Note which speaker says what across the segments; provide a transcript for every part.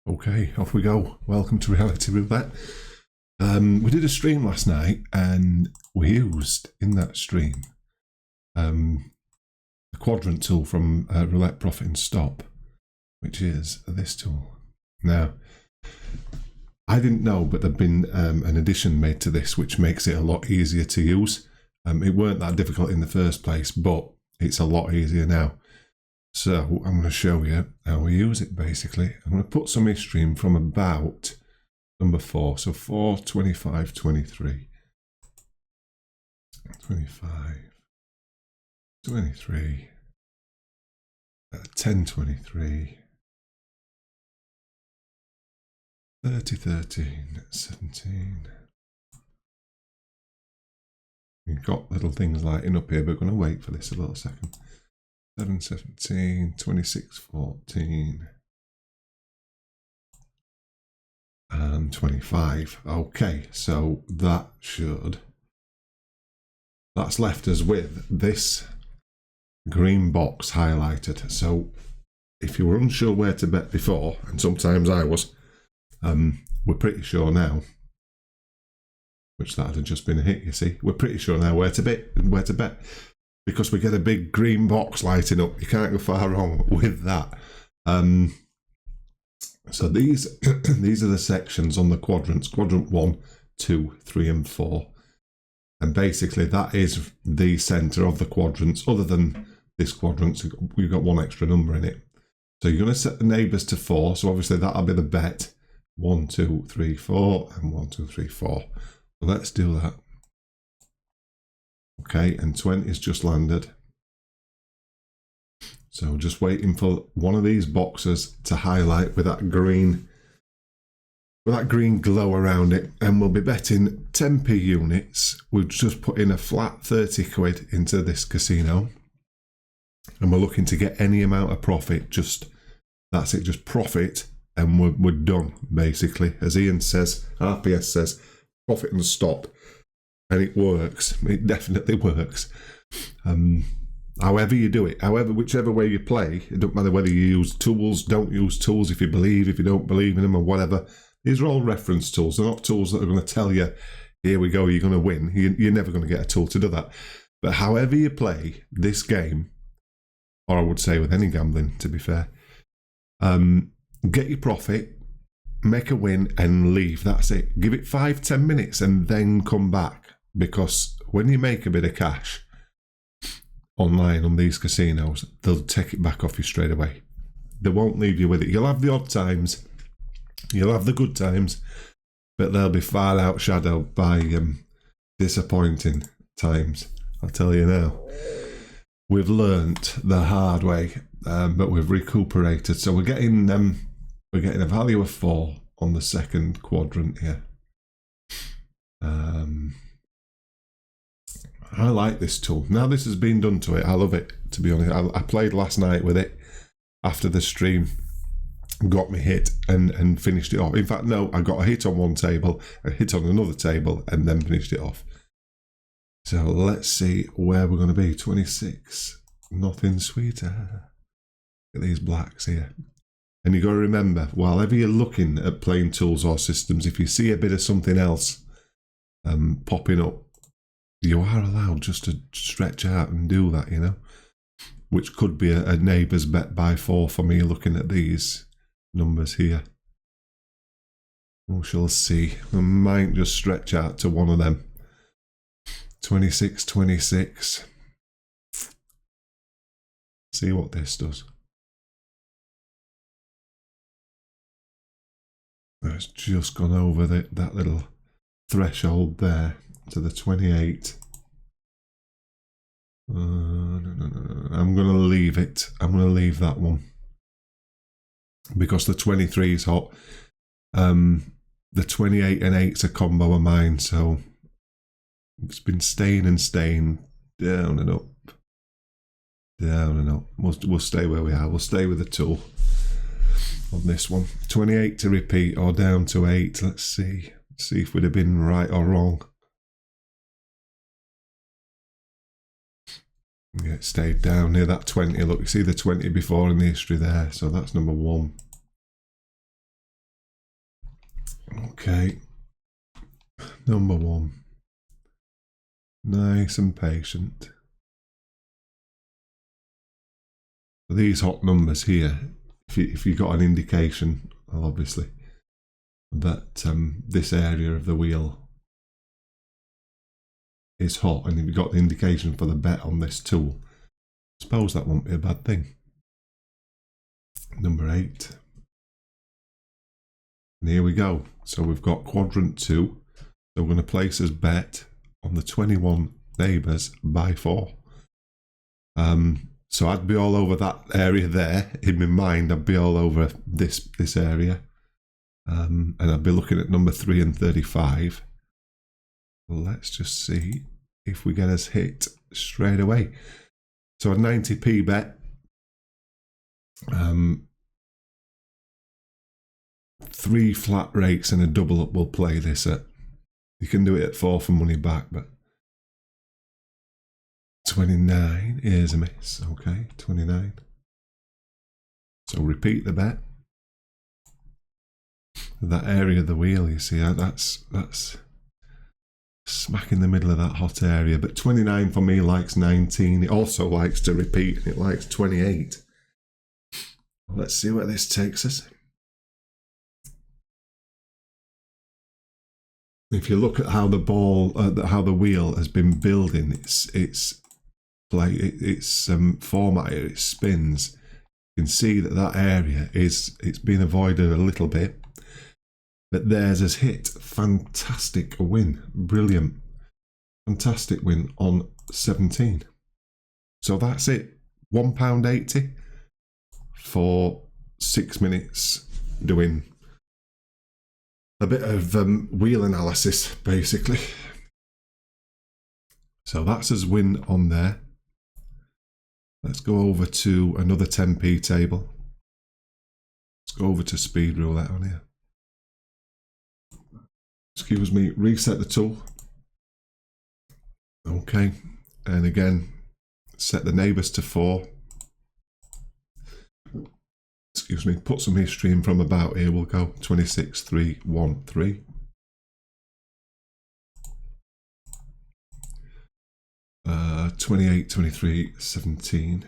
Speaker 1: Okay, off we go. Welcome to Reality Roulette. We did a stream last night and we used in that stream the Quadrant tool from Roulette Profit and Stop, which is this tool. Now, I didn't know, but there'd been an addition made to this which makes it a lot easier to use. It weren't that difficult in the first place, but it's a lot easier now. So I'm going to show you how we use it basically. I'm going to put some stream from about number 4. So 4, 25, 23. 25, 23, 10, 23, 30, 13, 17. You've got little things lighting up here, but we're going to wait for this a little second. 7, 17, 26, 14, and 25. Okay, so that's left us with this green box highlighted. So if you were unsure where to bet before, and sometimes I was, we're pretty sure now, which that had just been a hit, you see, we're pretty sure now where to bet. Because we get a big green box lighting up. You can't go far wrong with that. So these are the sections on the quadrants. Quadrant 1, 2, 3 and 4. And basically that is the centre of the quadrants. Other than this quadrant, so we've got one extra number in it. So you're going to set the neighbours to 4. So obviously that'll be the bet. 1, 2, 3, 4 and 1, 2, 3, 4. So let's do that. Okay, and 20 has just landed. So just waiting for one of these boxes to highlight with that green glow around it, and we'll be betting 10p units. We've just put in a flat 30 quid into this casino, and we're looking to get any amount of profit. That's it, just profit, and we're done basically. As Ian says, RPS says, profit and stop. And it works. It definitely works. However you do it, whichever way you play, it doesn't matter whether you use tools, don't use tools, if you don't believe in them or whatever. These are all reference tools. They're not tools that are going to tell you, here we go, you're going to win. You're never going to get a tool to do that. But however you play this game, or I would say with any gambling, to be fair, get your profit, make a win and leave. That's it. Give it 5-10 minutes and then come back. Because when you make a bit of cash online on these casinos, they'll take it back off you straight away. They won't leave you with it. You'll have the odd times, you'll have the good times, but they'll be far outshadowed by disappointing times. I'll tell you now. We've learnt the hard way, but we've recuperated. So we're getting a value of 4 on the second quadrant here. I like this tool. Now this has been done to it, I love it, to be honest. I played last night with it after the stream, got me hit and finished it off. In fact, no, I got a hit on one table, a hit on another table, and then finished it off. So let's see where we're going to be. 26, nothing sweeter. Look at these blacks here. And you've got to remember, whenever you're looking at playing tools or systems, if you see a bit of something else popping up, you are allowed just to stretch out and do that, you know, which could be a neighbour's bet by 4 for me looking at these numbers here. We shall see. I might just stretch out to one of them. 26, 26. See what this does. It's just gone over that little threshold there to the 28. No. I'm going to leave it. I'm going to leave that one because the 23 is hot. The 28 and 8's a combo of mine, so it's been staying and staying, down and up, down and up. We'll stay where we are. We'll stay with the tool on this one. 28 to repeat or down to 8. Let's see. See if we'd have been right or wrong. Yeah, it stayed down near that 20. Look, you see the 20 before in the history there. So that's number 1. Okay. Number 1. Nice and patient. These hot numbers here, if you got an indication, well, obviously, that this area of the wheel is hot, and if you've got the indication for the bet on this tool, I suppose that won't be a bad thing. Number 8. And here we go. So we've got quadrant 2. So we're going to place as bet on the 21 neighbours by 4. So I'd be all over that area there. In my mind, I'd be all over this area. And I'd be looking at number 3 and 35. Let's just see if we get us hit straight away. So a 90p bet. 3 flat rates and a double up will play this at. You can do it at 4 for money back, but 29 is a miss. Okay, 29. So repeat the bet. That area of the wheel, you see, that's smack in the middle of that hot area. But 29 for me likes 19. It also likes to repeat, and it likes 28. Let's see where this takes us. If you look at how the ball, how the wheel has been building, its format, it spins. You can see that area it's been avoided a little bit, but theirs has hit. Fantastic win, brilliant, fantastic win on 17. So that's it. £1.80 for 6 minutes doing a bit of wheel analysis, basically. So that's his win on there. Let's go over to another 10p table. Let's go over to speed roulette on here. Excuse me, reset the tool. Okay, and again, set the neighbours to 4. Excuse me, put some history in from about here. We'll go 26, 3, 1, 3. Uh, 28, 23, 17.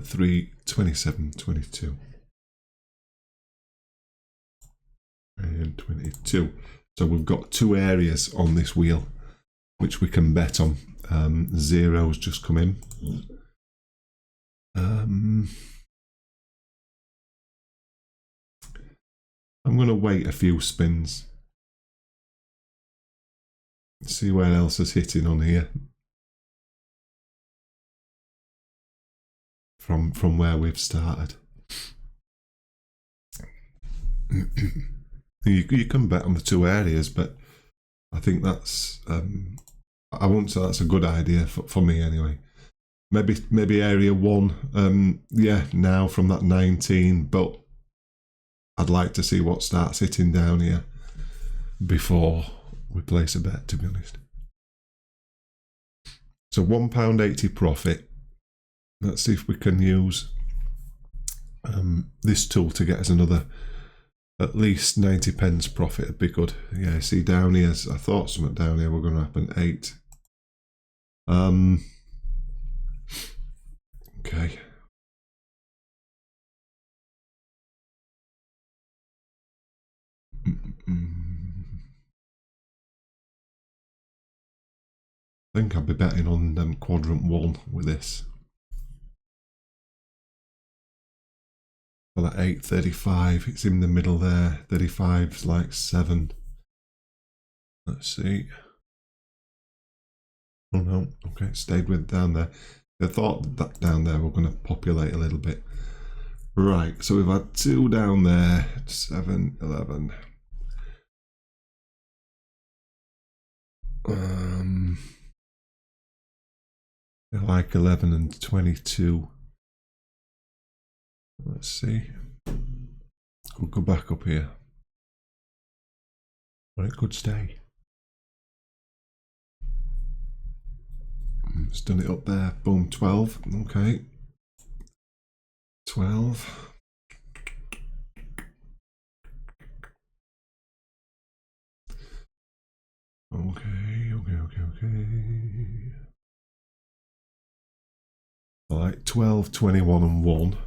Speaker 1: 3, 27, 22. And 22. So we've got 2 areas on this wheel which we can bet on. Zeros just come in. I'm going to wait a few spins. See where else is hitting on here. From where we've started. You can bet on the 2 areas, but I think that's I won't say that's a good idea for me anyway. Maybe area 1, yeah, now from that 19, but I'd like to see what starts hitting down here before we place a bet, to be honest. So £1.80 profit. Let's see if we can use this tool to get us another at least 90p profit. Would be good. Yeah, see down here, I thought something down here were going to happen. 8. Okay. I think I'll be betting on quadrant 1 with this. Well, at 8.35, it's in the middle there. 35's like 7. Let's see. Oh no, okay, stayed with down there. I thought that down there we're going to populate a little bit. Right, so we've had 2 down there. 7, 11. I like 11 and 22. Let's see. We'll go back up here. Well, it could stay. It's done it up there. Boom, 12. Okay. 12. Okay. Alright, 12, 21 and 1. Let's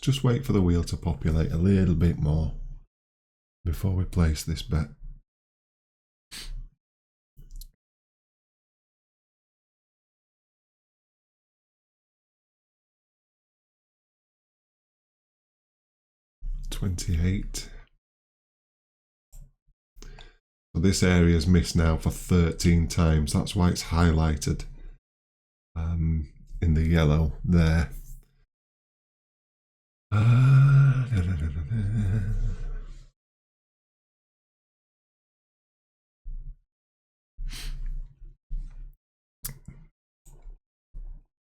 Speaker 1: just wait for the wheel to populate a little bit more before we place this bet. $28. So this area is missed now for 13 times. That's why it's highlighted in the yellow there.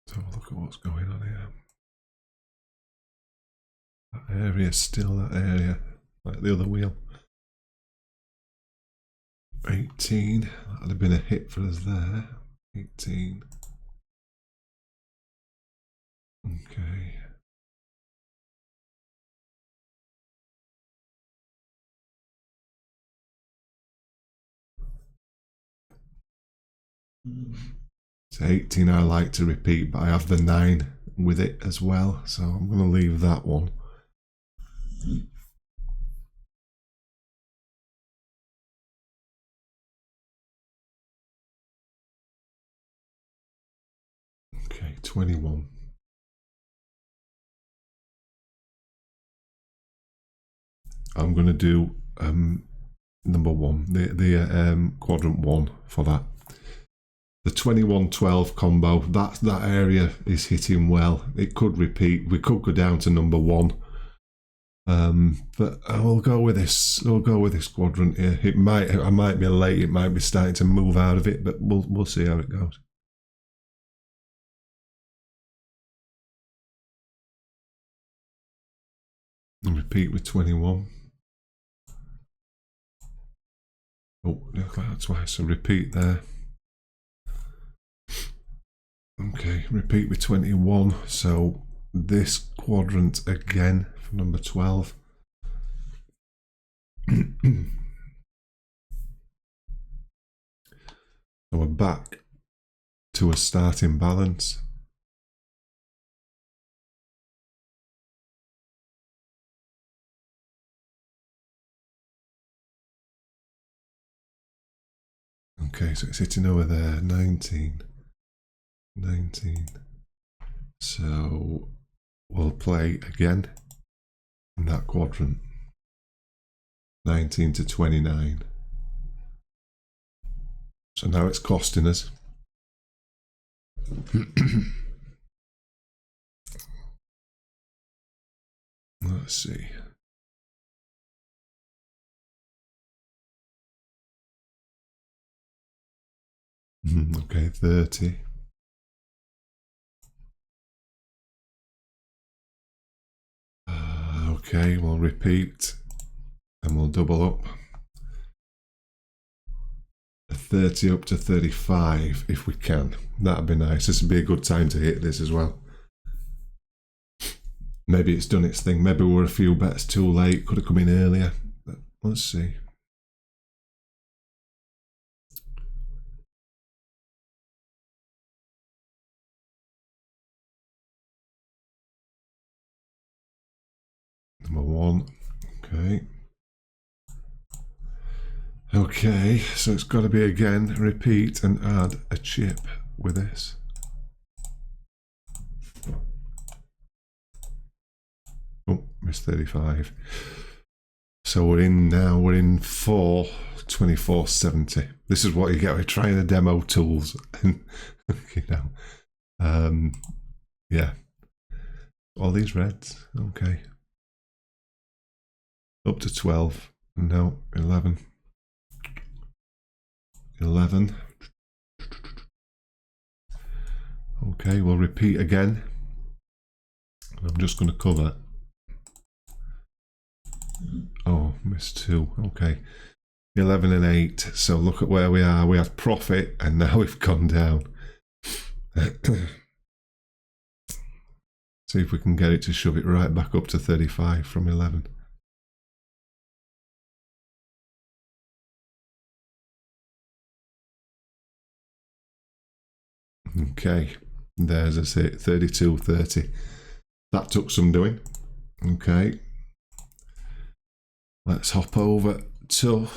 Speaker 1: So look at what's going on here. That area is still that area, like the other wheel. 18, that would have been a hit for us there. 18. Okay. So 18 I like to repeat, but I have the 9 with it as well, so I'm going to leave that one. Okay, 21. I'm going to do number 1, the quadrant 1 for that. The 21-12 combo, that area is hitting well. It could repeat. We could go down to number 1. But I will go with this. We'll go with this quadrant here. I might be late. It might be starting to move out of it, but we'll see how it goes. And repeat with 21. Oh, that's twice. So repeat there. Okay, repeat with 21. So this quadrant again for number 12. So we're back to a starting balance. Okay, so it's hitting over there, 19. So we'll play again in that quadrant, 19 to 29. So now it's costing us. Let's see. Okay, 30. Okay, we'll repeat and we'll double up. 30 up to 35 if we can. That'd be nice. This would be a good time to hit this as well. Maybe it's done its thing. Maybe we're a few bets too late. Could have come in earlier. But let's see. Number 1. Okay. Okay, so it's got to be again, repeat and add a chip with this. Oh, missed 35. So we're in now, we're in 4/24/70. This is what you get with trying the demo tools. And, you know, yeah. All these reds, okay. Up to 12, no, 11. 11. Okay, we'll repeat again. I'm just going to cover. Oh, missed 2. Okay, 11 and 8. So look at where we are. We had profit, and now we've gone down. See if we can get it to shove it right back up to 35 from 11. Okay, there's, I say, 32.30. That took some doing. Okay, let's hop over to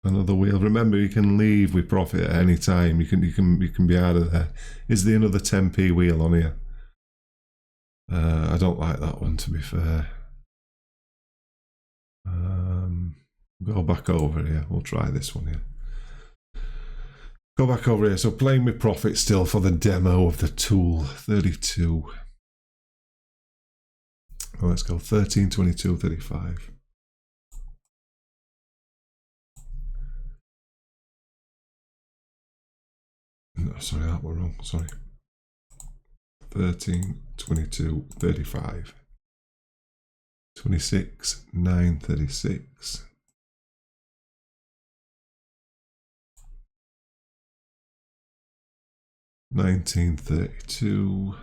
Speaker 1: another wheel. Remember, you can leave with profit at any time. You can be out of there. Is there another 10p wheel on here? I don't like that one, to be fair. Go back over here. We'll try this one here. Go back over here. So playing with profit still for the demo of the tool. 32. Oh, let's go 13, 22, 35. No, sorry, that was wrong. Sorry. 13, 22, 35. 26, 9, 36. 1932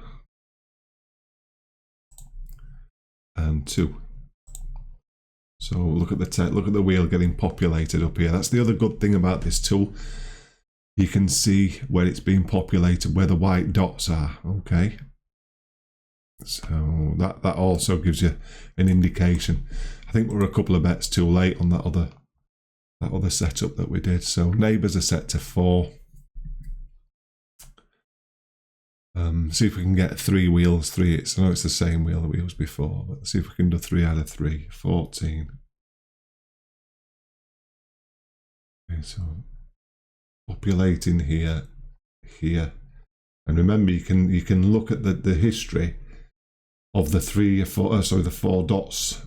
Speaker 1: and 2. So look at the wheel getting populated up here. That's the other good thing about this tool. You can see where it's being populated, where the white dots are. Okay. So that also gives you an indication. I think we're a couple of bets too late on that other setup that we did. So neighbours are set to 4. See if we can get 3 wheels, 3 hits. I know it's the same wheel that we used before, but let's see if we can do 3 out of 3. 14. Okay, so populating here, here, and remember you can look at the history of the 4 dots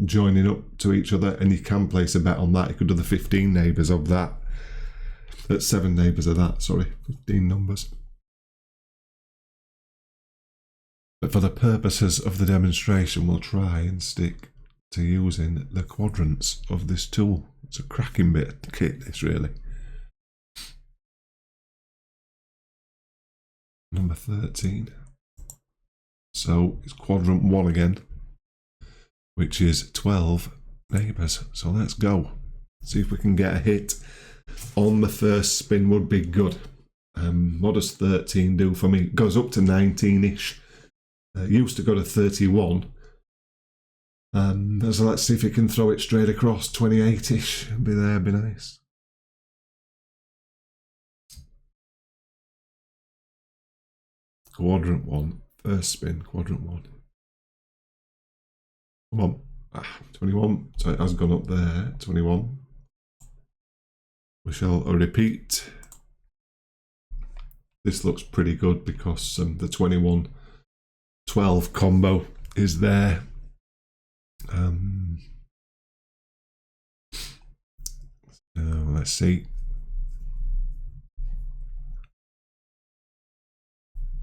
Speaker 1: joining up to each other, and you can place a bet on that. You could do the 15 neighbours of that. That's 7 neighbours of that. Sorry, 15 numbers. But for the purposes of the demonstration, we'll try and stick to using the quadrants of this tool. It's a cracking bit of kit, this really. Number 13. So it's quadrant 1 again, which is 12 neighbours. So let's go. See if we can get a hit on the first spin. Would be good. What does 13 do for me? It goes up to 19-ish. Used to go to 31. So let's see if you can throw it straight across. 28-ish. Be there, be nice. Quadrant 1. First spin, quadrant 1. Come on. 21. So it has gone up there. 21. We shall repeat. This looks pretty good because the 21-12 combo is there. Let's see.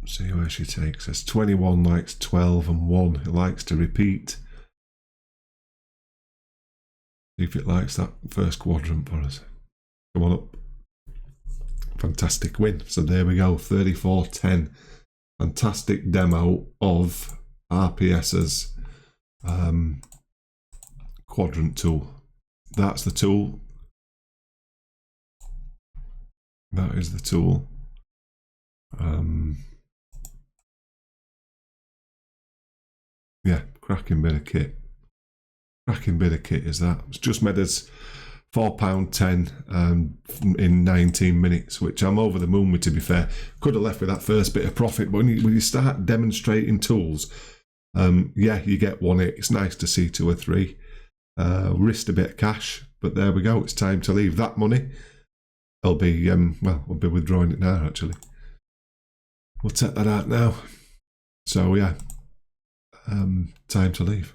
Speaker 1: See where she takes us. 21 likes 12 and 1. It likes to repeat. See if it likes that first quadrant for us. Come on up. Fantastic win. So there we go. 34.10. Fantastic demo of RPS's quadrant tool. That's the tool. That is the tool. Yeah, cracking bit of kit. Cracking bit of kit is that. It's just made us £4.10 in 19 minutes, which I'm over the moon with, to be fair. Could have left with that first bit of profit, but when you start demonstrating tools, yeah, you get 1 hit. It's nice to see 2 or 3. Risked a bit of cash, but there we go. It's time to leave. That money, I'll be we'll be withdrawing it now, actually. We'll take that out now. So yeah, time to leave.